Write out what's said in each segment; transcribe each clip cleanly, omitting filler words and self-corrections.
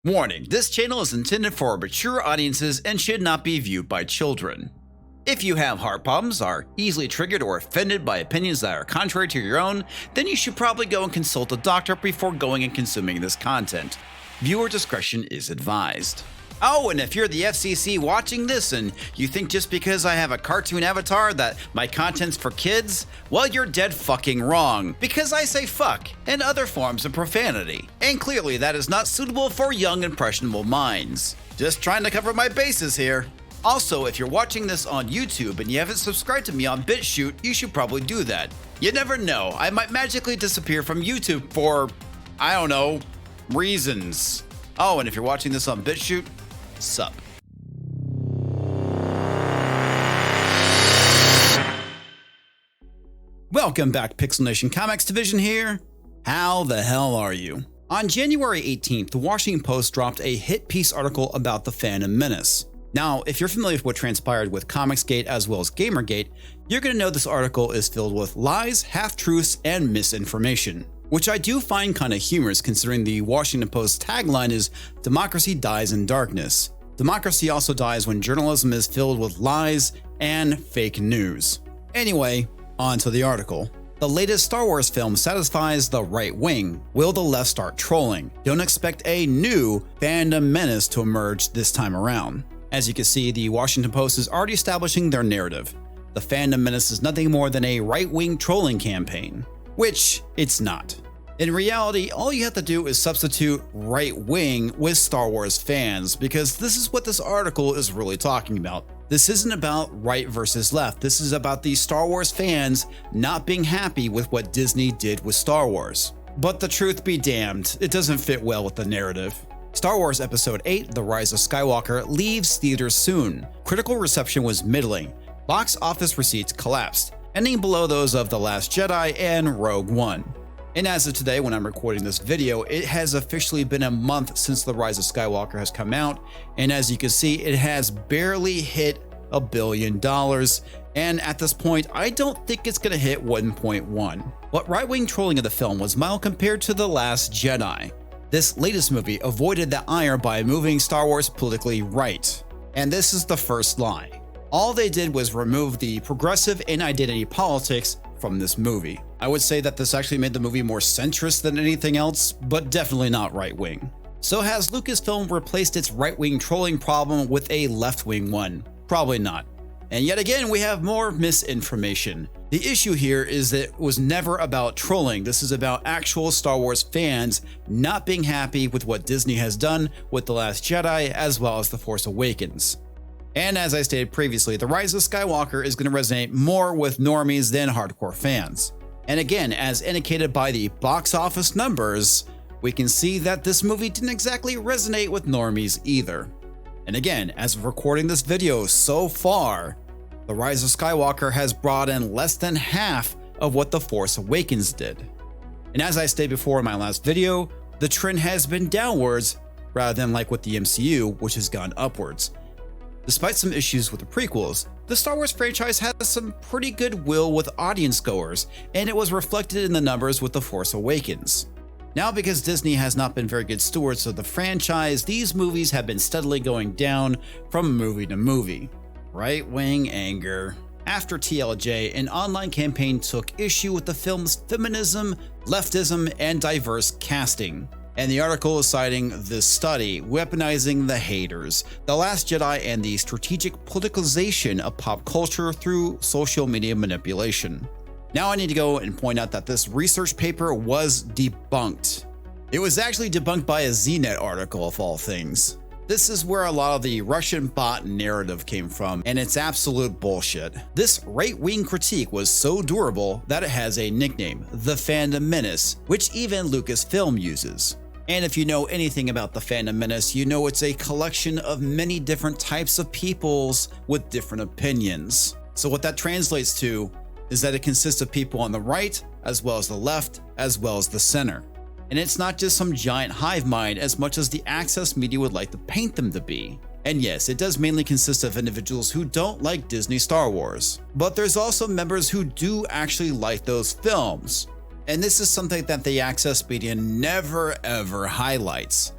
Warning, this channel is intended for mature audiences and should not be viewed by children. If you have heart problems, are easily triggered or offended by opinions that are contrary to your own, then you should probably go and consult a doctor before going and consuming this content. Viewer discretion is advised. Oh, and if you're the FCC watching this and you think just because I have a cartoon avatar that my content's for kids, well, you're dead fucking wrong, because I say fuck and other forms of profanity, and clearly that is not suitable for young impressionable minds. Just trying to cover my bases here. Also, if you're watching this on YouTube and you haven't subscribed to me on BitChute, you should probably do that. You never know, I might magically disappear from YouTube for, I don't know, reasons. Oh, and if you're watching this on BitChute, sup. Welcome back, Pixel Nation Comics Division here. How the hell are you? On January 18th, the Washington Post dropped a hit piece article about the Fandom Menace. Now, if you're familiar with what transpired with Comicsgate as well as Gamergate, you're going to know this article is filled with lies, half-truths, and misinformation, which I do find kind of humorous considering the Washington Post tagline is "Democracy dies in darkness." Democracy also dies when journalism is filled with lies and fake news. Anyway, on to the article. The latest Star Wars film satisfies the right wing. Will the left start trolling? Don't expect a new Fandom Menace to emerge this time around. As you can see, the Washington Post is already establishing their narrative. The Fandom Menace is nothing more than a right-wing trolling campaign, which it's not. In reality, all you have to do is substitute right-wing with Star Wars fans, because this is what this article is really talking about. This isn't about right versus left. This is about the Star Wars fans not being happy with what Disney did with Star Wars. But the truth be damned, it doesn't fit well with the narrative. Star Wars Episode 8, The Rise of Skywalker, leaves theaters soon. Critical reception was middling. Box office receipts collapsed, ending below those of The Last Jedi and Rogue One. And as of today, when I'm recording this video, it has officially been a month since The Rise of Skywalker has come out, and as you can see, it has barely hit $1 billion, and at this point, I don't think it's gonna hit 1.1. But right-wing trolling of the film was mild compared to The Last Jedi. This latest movie avoided that ire by moving Star Wars politically right. And this is the first lie. All they did was remove the progressive and identity politics from this movie. I would say that this actually made the movie more centrist than anything else, but definitely not right-wing. So has Lucasfilm replaced its right-wing trolling problem with a left-wing one? Probably not. And yet again, we have more misinformation. The issue here is that it was never about trolling. This is about actual Star Wars fans not being happy with what Disney has done with The Last Jedi as well as The Force Awakens. And as I stated previously, The Rise of Skywalker is going to resonate more with normies than hardcore fans. And again, as indicated by the box office numbers, we can see that this movie didn't exactly resonate with normies either. And again, as of recording this video so far, The Rise of Skywalker has brought in less than half of what The Force Awakens did. And as I stated before in my last video, the trend has been downwards rather than like with the MCU, which has gone upwards. Despite some issues with the prequels, the Star Wars franchise has some pretty good will with audience goers, and it was reflected in the numbers with The Force Awakens. Now, because Disney has not been very good stewards of the franchise, these movies have been steadily going down from movie to movie. Right-wing anger. After TLJ, an online campaign took issue with the film's feminism, leftism, and diverse casting. And the article is citing this study, weaponizing the haters, The Last Jedi, and the strategic politicalization of pop culture through social media manipulation. Now I need to go and point out that this research paper was debunked. It was actually debunked by a ZNet article of all things. This is where a lot of the Russian bot narrative came from, and it's absolute bullshit. This right-wing critique was so durable that it has a nickname, the Fandom Menace, which even Lucasfilm uses. And if you know anything about the Fandom Menace, you know it's a collection of many different types of peoples with different opinions. So what that translates to is that it consists of people on the right, as well as the left, as well as the center. And it's not just some giant hive mind as much as the access media would like to paint them to be. And yes, it does mainly consist of individuals who don't like Disney Star Wars. But there's also members who do actually like those films. And this is something that the access media never ever highlights.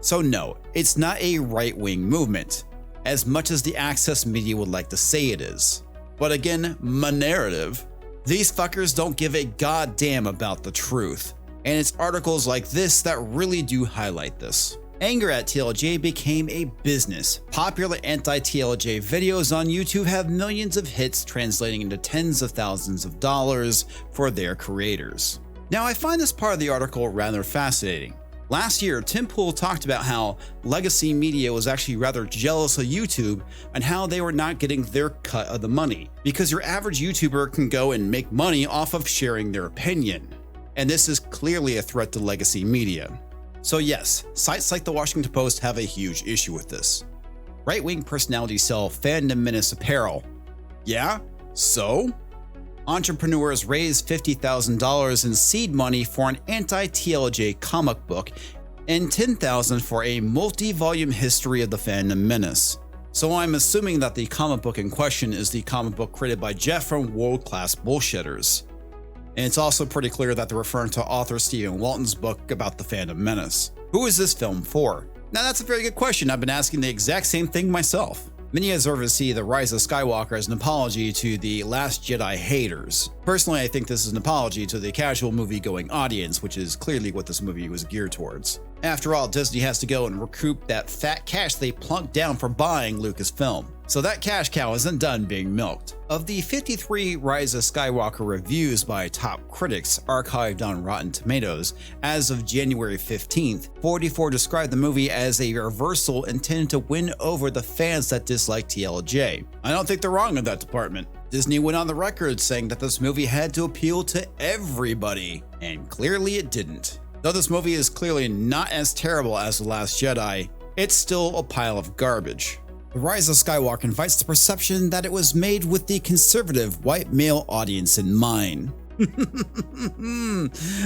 So no, it's not a right-wing movement, as much as the access media would like to say it is. But again, my narrative. These fuckers don't give a goddamn about the truth, and it's articles like this that really do highlight this. Anger at TLJ became a business. Popular anti-TLJ videos on YouTube have millions of hits, translating into tens of thousands of dollars for their creators. Now, I find this part of the article rather fascinating. Last year, Tim Pool talked about how legacy media was actually rather jealous of YouTube and how they were not getting their cut of the money, because your average YouTuber can go and make money off of sharing their opinion. And this is clearly a threat to legacy media. So yes, sites like the Washington Post have a huge issue with this. Right-wing personalities sell Fandom Menace apparel. Yeah? So? Entrepreneurs raised $50,000 in seed money for an anti-TLJ comic book and $10,000 for a multi-volume history of the Fandom Menace. So I'm assuming that the comic book in question is the comic book created by Jeff from World Class Bullshitters. And it's also pretty clear that they're referring to author Stephen Walton's book about the Fandom Menace. Who is this film for? Now that's a very good question. I've been asking the exact same thing myself. Many observers see The Rise of Skywalker as an apology to the Last Jedi haters. Personally, I think this is an apology to the casual movie-going audience, which is clearly what this movie was geared towards. After all, Disney has to go and recoup that fat cash they plunked down for buying Lucasfilm. So that cash cow isn't done being milked. Of the 53 Rise of Skywalker reviews by top critics archived on Rotten Tomatoes, as of January 15th, 44 described the movie as a reversal intended to win over the fans that dislike TLJ. I don't think they're wrong in that department. Disney went on the record saying that this movie had to appeal to everybody, and clearly it didn't. Though this movie is clearly not as terrible as The Last Jedi, it's still a pile of garbage. The Rise of Skywalker invites the perception that it was made with the conservative white male audience in mind.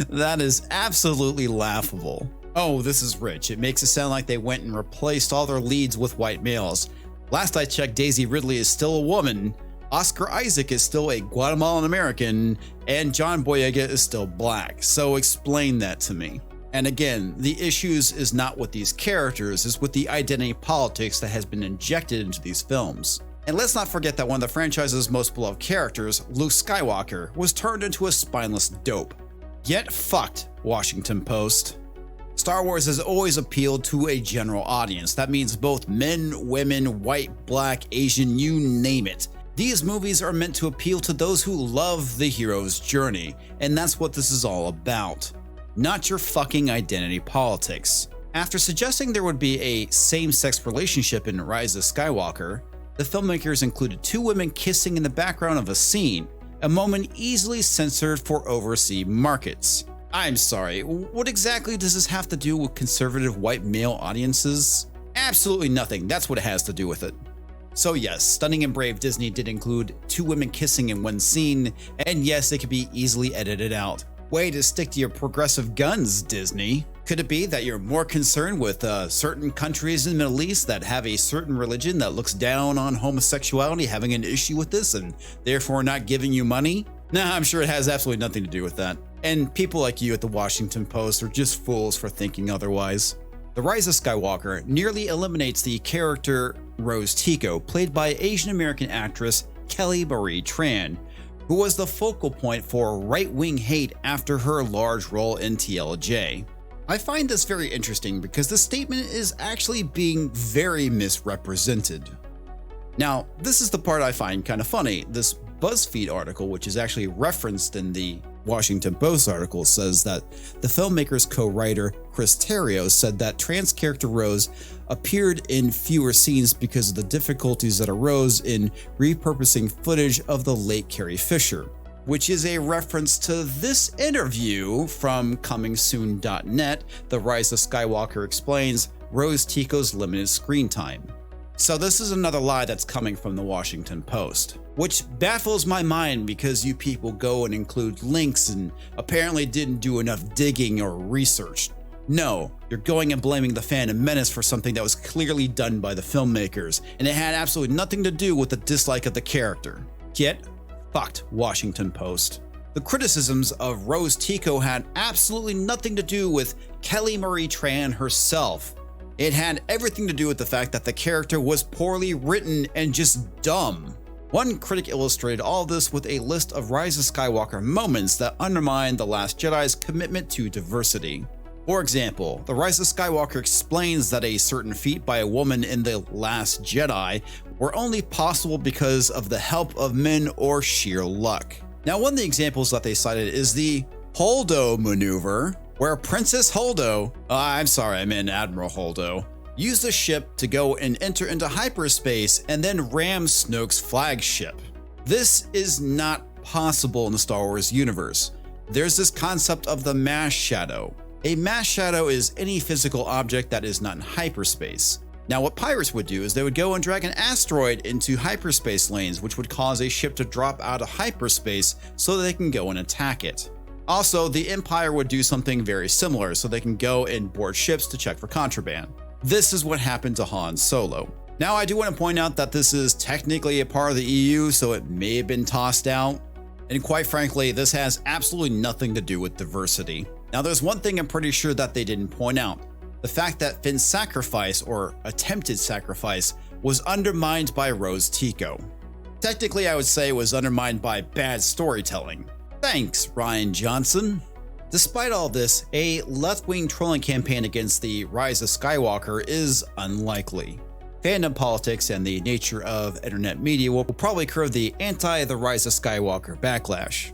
That is absolutely laughable. Oh, this is rich. It makes it sound like they went and replaced all their leads with white males. Last I checked, Daisy Ridley is still a woman, Oscar Isaac is still a Guatemalan American, and John Boyega is still black. So explain that to me. And again, the issues is not with these characters, it's with the identity politics that has been injected into these films. And let's not forget that one of the franchise's most beloved characters, Luke Skywalker, was turned into a spineless dope. Get fucked, Washington Post. Star Wars has always appealed to a general audience. That means both men, women, white, black, Asian, you name it. These movies are meant to appeal to those who love the hero's journey, and that's what this is all about. Not your fucking identity politics. After suggesting there would be a same-sex relationship in Rise of Skywalker, the filmmakers included two women kissing in the background of a scene, a moment easily censored for overseas markets. I'm sorry, what exactly does this have to do with conservative white male audiences? Absolutely nothing, that's what it has to do with it. So yes, Stunning and Brave Disney did include two women kissing in one scene, and yes, it could be easily edited out. Way to stick to your progressive guns, Disney. Could it be that you're more concerned with certain countries in the Middle East that have a certain religion that looks down on homosexuality having an issue with this and therefore not giving you money? Nah, I'm sure it has absolutely nothing to do with that. And people like you at the Washington Post are just fools for thinking otherwise. The Rise of Skywalker nearly eliminates the character Rose Tico, played by Asian American actress Kelly Marie Tran, who was the focal point for right-wing hate after her large role in TLJ. I find this very interesting because the statement is actually being very misrepresented. Now, this is the part I find kind of funny. This BuzzFeed article, which is actually referenced in the Washington Post article, says that the filmmaker's co-writer Chris Terrio said that trans character Rose appeared in fewer scenes because of the difficulties that arose in repurposing footage of the late Carrie Fisher, which is a reference to this interview from comingsoon.net. The Rise of Skywalker explains Rose Tico's limited screen time. So this is another lie that's coming from the Washington Post, which baffles my mind because you people go and include links and apparently didn't do enough digging or research. No, you're going and blaming the Fandom Menace for something that was clearly done by the filmmakers, and it had absolutely nothing to do with the dislike of the character. Get fucked, Washington Post. The criticisms of Rose Tico had absolutely nothing to do with Kelly Marie Tran herself. It had everything to do with the fact that the character was poorly written and just dumb. One critic illustrated all this with a list of Rise of Skywalker moments that undermine The Last Jedi's commitment to diversity. For example, The Rise of Skywalker explains that a certain feat by a woman in The Last Jedi were only possible because of the help of men or sheer luck. Now, one of the examples that they cited is the Holdo maneuver, where Princess Holdo, Admiral Holdo, used the ship to go and enter into hyperspace and then ram Snoke's flagship. This is not possible in the Star Wars universe. There's this concept of the mass shadow. A mass shadow is any physical object that is not in hyperspace. Now, what pirates would do is they would go and drag an asteroid into hyperspace lanes, which would cause a ship to drop out of hyperspace so that they can go and attack it. Also, the Empire would do something very similar, so they can go and board ships to check for contraband. This is what happened to Han Solo. Now, I do want to point out that this is technically a part of the EU, so it may have been tossed out. And quite frankly, this has absolutely nothing to do with diversity. Now, there's one thing I'm pretty sure that they didn't point out. The fact that Finn's sacrifice, or attempted sacrifice, was undermined by Rose Tico. Technically, I would say it was undermined by bad storytelling. Thanks, Rian Johnson. Despite all this, a left-wing trolling campaign against the Rise of Skywalker is unlikely. Fandom politics and the nature of internet media will probably curb the anti-The Rise of Skywalker backlash.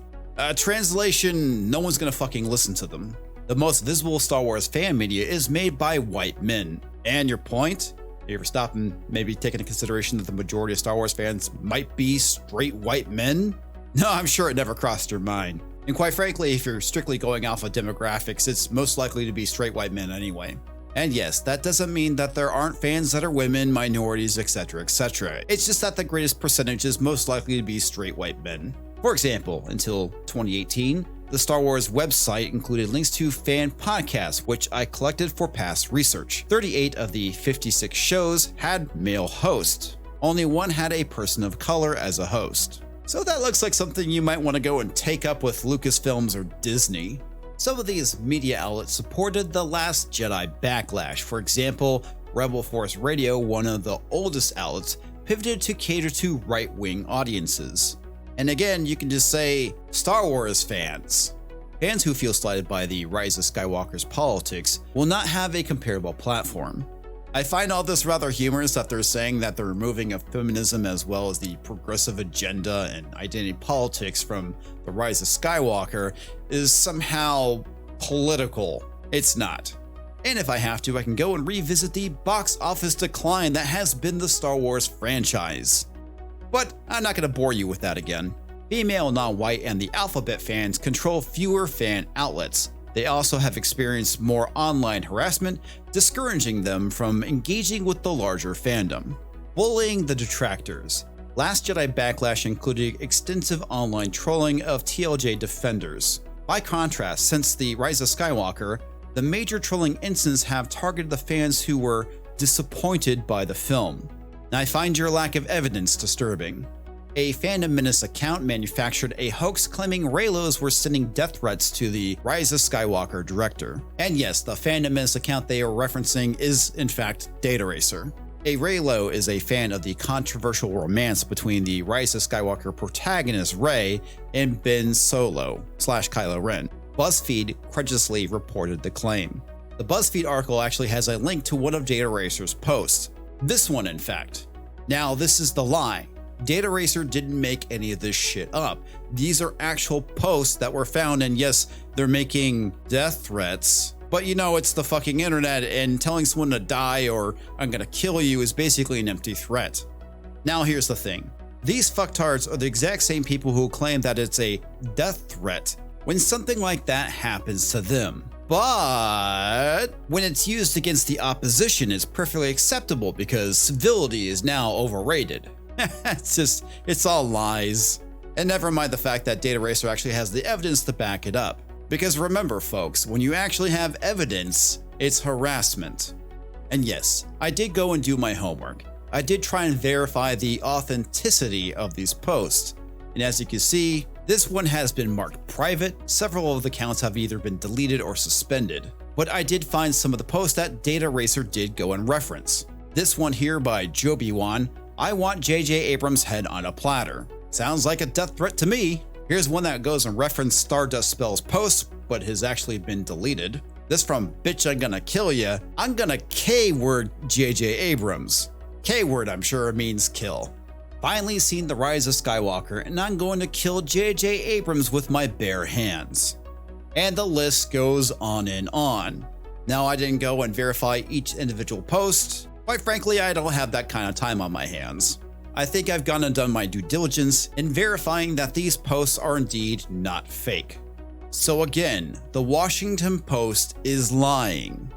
Translation, no one's gonna fucking listen to them. The most visible Star Wars fan media is made by white men. And your point? You ever stop and maybe take into consideration that the majority of Star Wars fans might be straight white men? No, I'm sure it never crossed your mind. And quite frankly, if you're strictly going off of demographics, it's most likely to be straight white men anyway. And yes, that doesn't mean that there aren't fans that are women, minorities, etc, etc. It's just that the greatest percentage is most likely to be straight white men. For example, until 2018, the Star Wars website included links to fan podcasts, which I collected for past research. 38 of the 56 shows had male hosts. Only one had a person of color as a host. So that looks like something you might want to go and take up with Lucasfilms or Disney. Some of these media outlets supported The Last Jedi backlash. For example, Rebel Force Radio, one of the oldest outlets, pivoted to cater to right-wing audiences. And again, you can just say Star Wars fans. Fans who feel slighted by the Rise of Skywalker's politics will not have a comparable platform. I find all this rather humorous that they're saying that the removing of feminism as well as the progressive agenda and identity politics from the Rise of Skywalker is somehow political. It's not. And if I have to, I can go and revisit the box office decline that has been the Star Wars franchise. But I'm not going to bore you with that again. Female, non-white, and the Alphabet fans control fewer fan outlets. They also have experienced more online harassment, discouraging them from engaging with the larger fandom. Bullying the detractors. Last Jedi backlash included extensive online trolling of TLJ defenders. By contrast, since the Rise of Skywalker, the major trolling incidents have targeted the fans who were disappointed by the film. And I find your lack of evidence disturbing. A Fandom Menace account manufactured a hoax claiming Reylos were sending death threats to the Rise of Skywalker director. And yes, the Fandom Menace account they are referencing is in fact Data Racer. A Reylo is a fan of the controversial romance between the Rise of Skywalker protagonist Rey and Ben Solo / Kylo Ren. BuzzFeed credulously reported the claim. The BuzzFeed article actually has a link to one of Data Racer's posts. This one, in fact. Now, this is the lie. Data Racer didn't make any of this shit up. These are actual posts that were found, and yes, they're making death threats, but you know, it's the fucking internet, and telling someone to die or I'm gonna kill you is basically an empty threat. Now, here's the thing. These fucktards are the exact same people who claim that it's a death threat when something like that happens to them. But when it's used against the opposition, it's perfectly acceptable because civility is now overrated. It's all lies. And never mind the fact that Data Racer actually has the evidence to back it up. Because remember, folks, when you actually have evidence, it's harassment. And yes, I did go and do my homework. I did try and verify the authenticity of these posts. And as you can see, this one has been marked private. Several of the accounts have either been deleted or suspended. but I did find some of the posts that Data Racer did go and reference. This one here by Joby1, I want JJ Abrams' head on a platter. Sounds like a death threat to me. Here's one that goes and reference Stardust Spell's post, but has actually been deleted. This from Bitch I'm Gonna Kill Ya. I'm gonna K-word JJ Abrams. K-word I'm sure means kill. Finally seen the rise of Skywalker, and I'm going to kill JJ Abrams with my bare hands. And the list goes on and on. Now I didn't go and verify each individual post. Quite frankly, I don't have that kind of time on my hands. I think I've gone and done my due diligence in verifying that these posts are indeed not fake. So again, the Washington Post is lying.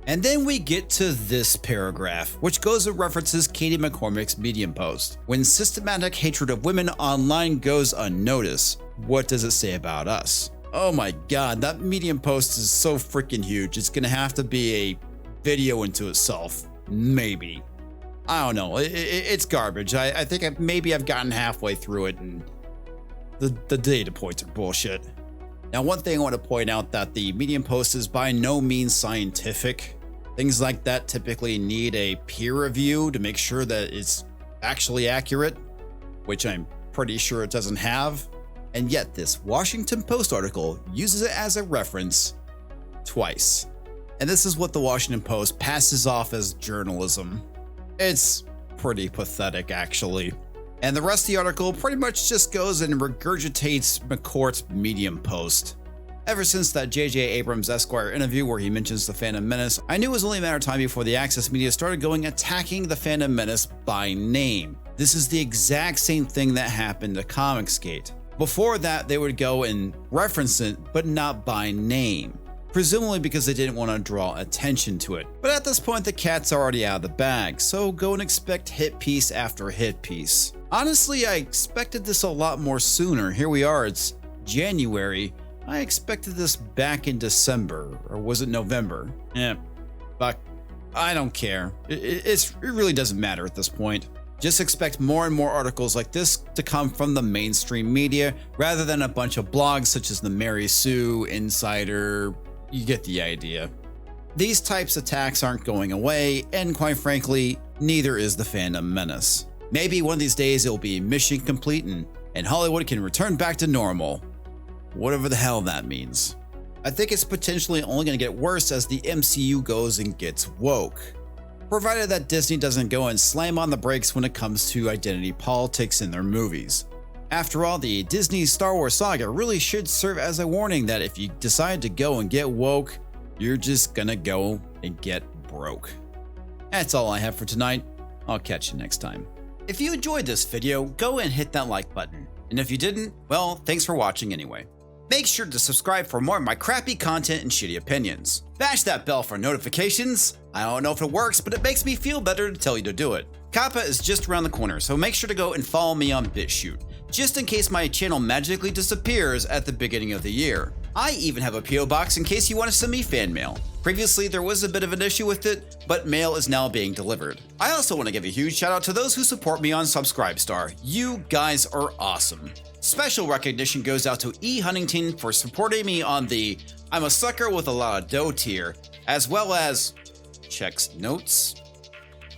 And then we get to this paragraph, which goes and references Katie McCormick's Medium post. When systematic hatred of women online goes unnoticed, what does it say about us? Oh my god, that Medium post is so freaking huge, it's gonna have to be a video into itself. Maybe. I don't know, it's garbage. I think maybe I've gotten halfway through it and the data points are bullshit. Now, one thing I want to point out that the Medium post is by no means scientific. Things like that typically need a peer review to make sure that it's actually accurate, which I'm pretty sure it doesn't have. And yet this Washington Post article uses it as a reference twice. And this is what the Washington Post passes off as journalism. It's pretty pathetic, actually. And the rest of the article pretty much just goes and regurgitates McCourt's Medium post. Ever since that JJ Abrams Esquire interview where he mentions the Fandom Menace, I knew it was only a matter of time before the Access media started going attacking the Fandom Menace by name. This is the exact same thing that happened to Comicsgate. Before that, they would go and reference it, but not by name. Presumably because they didn't want to draw attention to it. But at this point, the cat's already out of the bag, so go and expect hit piece after hit piece. Honestly, I expected this a lot more sooner. Here we are, it's January. I expected this back in December, or was it November? Fuck, I don't care. It really doesn't matter at this point. Just expect more and more articles like this to come from the mainstream media, rather than a bunch of blogs such as the Mary Sue, Insider. You get the idea. These types of attacks aren't going away, and quite frankly, neither is the Fandom Menace. Maybe one of these days it'll be mission complete and Hollywood can return back to normal. Whatever the hell that means. I think it's potentially only going to get worse as the MCU goes and gets woke. Provided that Disney doesn't go and slam on the brakes when it comes to identity politics in their movies. After all, the Disney Star Wars saga really should serve as a warning that if you decide to go and get woke, you're just gonna go and get broke. That's all I have for tonight. I'll catch you next time. If you enjoyed this video, go and hit that like button. And if you didn't, well, thanks for watching anyway. Make sure to subscribe for more of my crappy content and shitty opinions. Bash that bell for notifications. I don't know if it works, but it makes me feel better to tell you to do it. Kappa is just around the corner, so make sure to go and follow me on BitChute, just in case my channel magically disappears at the beginning of the year. I even have a PO box in case you want to send me fan mail. Previously there was a bit of an issue with it, but mail is now being delivered. I also want to give a huge shout out to those who support me on Subscribestar. You guys are awesome. Special recognition goes out to EHuntington for supporting me on the I'm a sucker with a lot of dough tier, as well as checks notes.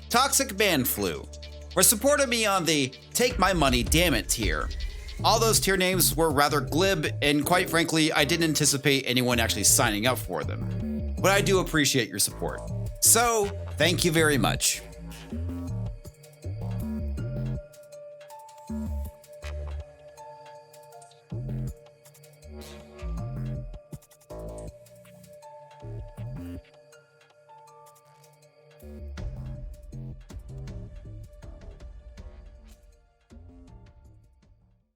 Toxic Man Flu for supporting me on the Take My Money Damn It tier. All those tier names were rather glib, and quite frankly, I didn't anticipate anyone actually signing up for them. But I do appreciate your support. So, thank you very much.